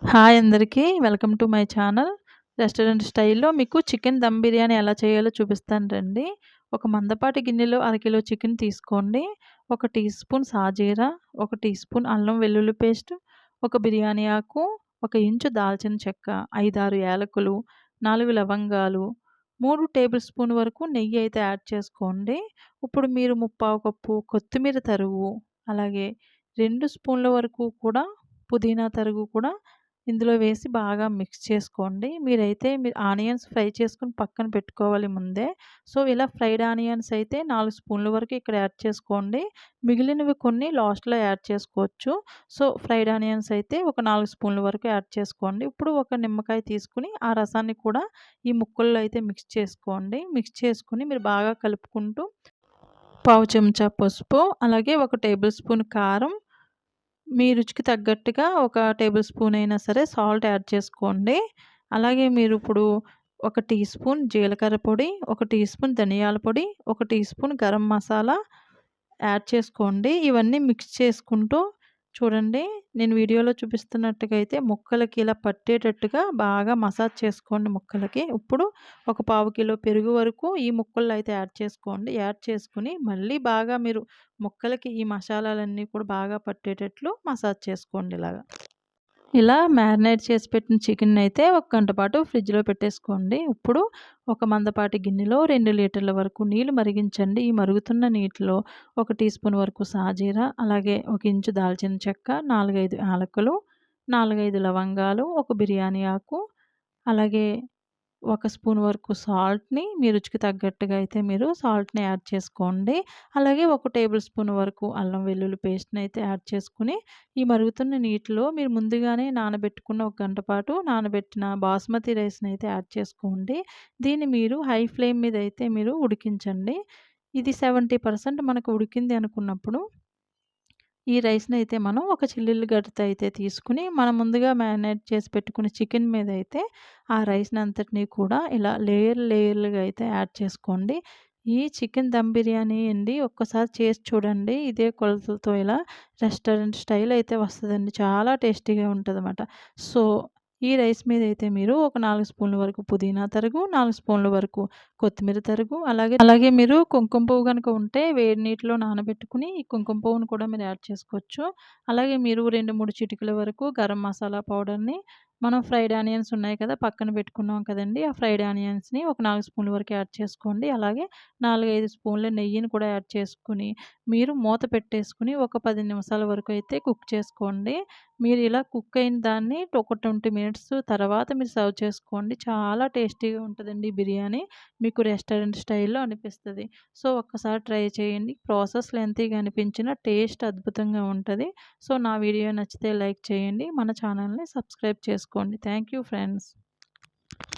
Hi అందరికీ. Welcome to my channel. Restaurant స్టైల్‌లో మీకు చికెన్ దమ్ బిర్యానీ ఎలా చేయాలో చూపిస్తాను రండి. ఒక మందపాటి గిన్నెలో అరకిలో చికెన్ తీసుకోండి. ఒక టీ స్పూన్ సాజీరా, ఒక టీ స్పూన్ అల్లం వెల్లుల్లి పేస్ట్, ఒక బిర్యానీ ఆకు, ఒక ఇంచు దాల్చిన చెక్క, 5, 6 యాలకులు, 4 లవంగాలు, 3 టేబుల్ స్పూన్ వరకు నెయ్యి అయితే యాడ్ చేసుకోండి. ఇప్పుడు మీరు ముప్పావు కప్పు కొత్తిమీర తరుగు, అలాగే 2 స్పూన్ల వరకు కూడా పుదీనా తరుగు కూడా ఇందులో వేసి బాగా మిక్స్ చేసుకోండి. మీరు ఆనియన్స్ ఫ్రై చేసుకొని పక్కన పెట్టుకోవాలి ముందే. సో, ఇలా ఫ్రైడ్ ఆనియన్స్ అయితే 4 స్పూన్ల వరకు ఇక్కడ యాడ్ చేసుకోండి. మిగిలినవి కొన్ని లాస్ట్‌లో యాడ్ చేసుకోవచ్చు. సో, ఫ్రైడ్ ఆనియన్స్ అయితే ఒక 4 స్పూన్ల వరకు యాడ్ చేసుకోండి. ఇప్పుడు ఒక నిమ్మకాయ తీసుకొని ఆ రసాన్ని కూడా ఈ ముక్కల్లో అయితే మిక్స్ చేసుకోండి. మిక్స్ చేసుకొని మీరు బాగా కలుపుకుంటూ పావు చెంచా పసుపు, అలాగే ఒక టేబుల్ స్పూన్ కారం, మీ రుచికి తగ్గట్టుగా ఒక టేబుల్ స్పూన్ అయినా సరే సాల్ట్ యాడ్ చేసుకోండి. అలాగే మీరిప్పుడు ఒక టీ స్పూన్ జీలకర్ర పొడి, ఒక టీ స్పూన్ ధనియాల పొడి, ఒక teaspoon garam masala add చేసుకోండి. ఇవన్నీ మిక్స్ చేసుకుంటూ చూడండి, నేను వీడియోలో చూపిస్తున్నట్టుగా అయితే ముక్కలకి ఇలా పట్టేటట్టుగా బాగా మసాజ్ చేసుకోండి ముక్కలకి. ఇప్పుడు ఒక పావు కిలో పెరుగు వరకు ఈ ముక్కల్లో అయితే యాడ్ చేసుకోండి. యాడ్ చేసుకొని మళ్ళీ బాగా మీరు ముక్కలకి ఈ మసాలాలన్నీ కూడా బాగా పట్టేటట్లు మసాజ్ చేసుకోండి ఇలాగా. ఇలా మ్యారినేట్ చేసి పెట్టిన చికెన్‌నయితే ఒక గంట పాటు ఫ్రిడ్జ్‌లో పెట్టేసుకోండి. ఇప్పుడు ఒక మందపాటి గిన్నెలో 2 లీటర్ల వరకు నీళ్లు మరిగించండి. ఈ మరుగుతున్న నీటిలో ఒక టీ స్పూన్ వరకు సాజీరా, అలాగే ఒక ఇంచు దాల్చిన చెక్క, 4, 5 యాలకులు, 4, 5 లవంగాలు, ఒక బిర్యానీ ఆకు, అలాగే ఒక స్పూన్ వరకు సాల్ట్‌ని మీ రుచికి తగ్గట్టుగా అయితే మీరు సాల్ట్‌ని యాడ్ చేసుకోండి. అలాగే ఒక టేబుల్ స్పూన్ వరకు అల్లం వెల్లుల్లి పేస్ట్‌ని అయితే యాడ్ చేసుకొని, ఈ మరుగుతున్న నీటిలో మీరు ముందుగానే నానబెట్టుకున్న ఒక గంట పాటు నానబెట్టిన బాస్మతి రైస్‌ని అయితే యాడ్ చేసుకోండి. దీన్ని మీరు హై ఫ్లేమ్ మీద అయితే మీరు ఉడికించండి. ఇది 70% మనకు ఉడికింది అనుకున్నప్పుడు ఈ రైస్‌నైతే మనం ఒక చిల్లులు గరిటె అయితే తీసుకొని, మనం ముందుగా మ్యారినేట్ చేసి పెట్టుకున్న చికెన్ మీదయితే ఆ రైస్‌నంతటిని కూడా ఇలా లేయర్లుగా అయితే యాడ్ చేసుకోండి. ఈ చికెన్ దమ్ బిర్యానీ అండి ఒక్కసారి చేసి చూడండి. ఇదే కొలతలతో ఇలా రెస్టారెంట్ స్టైల్ అయితే వస్తదండి. చాలా టేస్టీగా ఉంటదనమాట. సో, ఈ రైస్ మీదయితే మీరు ఒక 4 స్పూన్ల వరకు పుదీనా తరుగు, 4 స్పూన్ల వరకు కొత్తిమీర తరుగు, అలాగే మీరు కుంకుమ పువ్వు గనుక ఉంటే వేడి నీటిలో నానబెట్టుకొని ఈ కుంకుమ పువ్వును కూడా మీరు యాడ్ చేసుకోవచ్చు. అలాగే మీరు 2, 3 చిటికెల వరకు గరం మసాలా పౌడర్‌ని, మనం ఫ్రైడ్ ఆనియన్స్ ఉన్నాయి కదా! పక్కన పెట్టుకున్నాం కదండీ! ఆ ఫ్రైడ్ ఆనియన్స్‌ని ఒక 4 స్పూన్ల వరకు యాడ్ చేసుకోండి. అలాగే 4, 5 స్పూన్ల నెయ్యిని కూడా యాడ్ చేసుకొని, మీరు మూత పెట్టేసుకొని ఒక 10 నిమిషాల వరకు అయితే కుక్ చేసుకోండి. మీరు ఇలా కుక్ అయిన దాన్ని ఒక 20 మినిట్స్ తర్వాత మీరు సర్వ్ చేసుకోండి. చాలా టేస్టీగా ఉంటదండి ఈ బిర్యానీ. మీకు రెస్టారెంట్ స్టైల్‌లో అనిపిస్తది. సో, ఒక్కసారి ట్రై చేయండి. ప్రాసెస్ లెంతీగా అనిపించినా టేస్ట్ అద్భుతంగా ఉంటది. సో, నా వీడియో నచ్చితే లైక్ చేయండి. మన ఛానల్‌ని సబ్స్క్రైబ్ చేసుకోండి. Thank you friends.